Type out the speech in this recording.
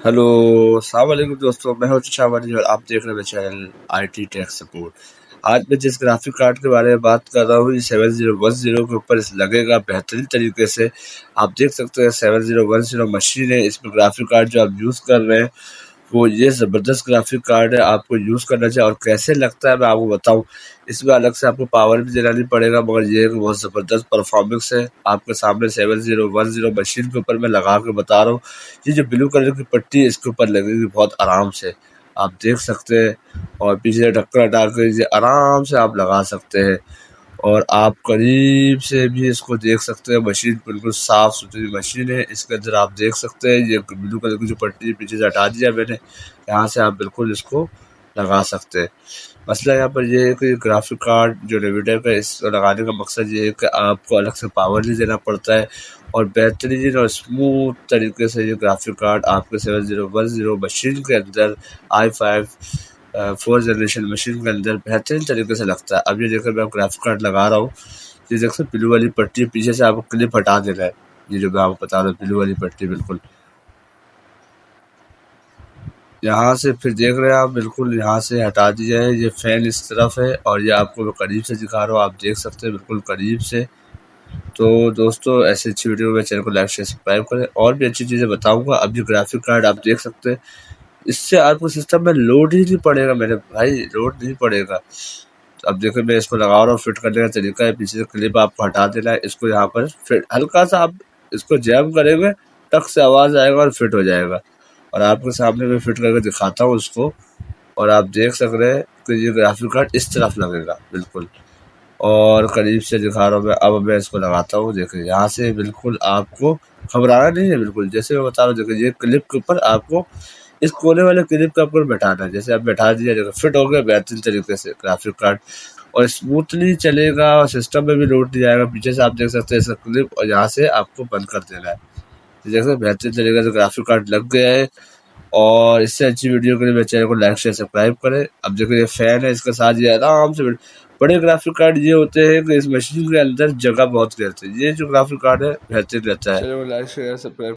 Hello, अस्सलाम वालेकुम दोस्तों, मैं हूं शाहबानी और आप देख रहे हैं मेरा चैनल IT टेक सपोर्ट। आज मैं जिस ग्राफिक कार्ड के बारे में बात कर रहा हूँ, ये 7010 के ऊपर लगेगा बेहतरीन तरीके से। आप देख सकते हैं 7010 मशीन है, इसमें ग्राफिक कार्ड जो आप यूज़ कर रहे हैं वो ये ज़बरदस्त ग्राफिक कार्ड है, आपको यूज़ करना चाहिए। और कैसे लगता है मैं आपको बताऊं, इसमें अलग से आपको पावर भी देना नहीं पड़ेगा, मगर ये बहुत ज़बरदस्त परफॉर्मेंस है। आपके सामने 7010 मशीन के ऊपर मैं लगा के बता रहा हूँ। ये जो ब्लू कलर की पट्टी है इसके ऊपर लगेगी बहुत आराम से, आप देख सकते हैं। और पीछे ढक्कन हटा कर इसे आराम से आप लगा सकते हैं। और आप करीब से भी इसको देख सकते हैं, मशीन बिल्कुल साफ़ सुथरी मशीन है। इसके अंदर आप देख सकते हैं ये ब्लू कलर की जो पट्टी है पीछे से हटा दिया मैंने, यहाँ से आप बिल्कुल इसको लगा सकते हैं। मसला यहाँ पर ये है कि ग्राफिक कार्ड जो NVIDIA का इसको लगाने का मकसद ये है कि आपको अलग से पावर नहीं देना पड़ता है, और बेहतरीन और स्मूथ तरीके से ये ग्राफिक कार्ड आपके 7010 मशीन के अंदर i5 4th जनरेशन मशीन के अंदर बेहतरीन तरीके से लगता है। अब ये देखकर मैं ग्राफिक कार्ड लगा रहा हूँ, ये देखो ब्लू वाली पट्टी पीछे से आपको क्लिप हटा देना है। ये जो मैं आपको बता रहा हूँ ब्लू वाली पट्टी बिल्कुल यहाँ से, फिर देख रहे हैं आप, बिल्कुल यहाँ से हटा दिया है। ये फ़ैन इस तरफ है और ये आपको मैं करीब से दिखा रहा हूँ, आप देख सकते हैं बिल्कुल करीब से। तो दोस्तों ऐसी अच्छी वीडियो में चैनल को लाइक शेयर सब्सक्राइब करें, और भी अच्छी चीज़ें बताऊंगा। अब ये ग्राफिक कार्ड आप देख सकते हैं, इससे आपको सिस्टम में लोड ही नहीं पड़ेगा मेरे भाई, लोड नहीं पड़ेगा। तो अब देखो मैं इसको लगा रहा हूँ, फिट करने का तरीका है, पीछे से क्लिप आपको हटा देना है, इसको यहाँ पर फिट हल्का सा आप इसको जैम करेंगे, टक से आवाज़ आएगा और फिट हो जाएगा। और आपके सामने मैं फिट करके दिखाता हूँ उसको, और आप देख सक रहे हैं कि ये ग्राफिक कार्ड इस तरफ लगेगा बिल्कुल। और करीब से दिखा रहा हूँ मैं, अब मैं इसको लगाता हूँ। देखिए यहाँ से बिल्कुल आपको घबराना नहीं है, बिल्कुल जैसे मैं बता रहा हूँ। देखिए ये क्लिप के ऊपर आपको इस कोने वाले क्लिप के ऊपर बैठाना है, जैसे आप बैठा दिया, देखो फिट हो गया बेहतरीन तरीके से ग्राफिक कार्ड, और स्मूथली चलेगा और सिस्टम में भी लोड नहीं जाएगा। पीछे से आप देख सकते हैं इसका क्लिप, और यहाँ से आपको बंद कर देना है। जैसे बेहतरीन तरीके से ग्राफिक कार्ड लग गया है। और इससे अच्छी वीडियो के लिए मेरे चैनल को लाइक शेयर सब्सक्राइब करें। अब देखो ये फ़ैन है, इसके साथ ये आराम से बड़े ग्राफिक कार्ड ये होते हैं कि इस मशीन के अंदर जगह बहुत रहती है, ये जो ग्राफिक कार्ड है बेहतरीन रहता है। चैनल को लाइक शेयर सब्सक्राइब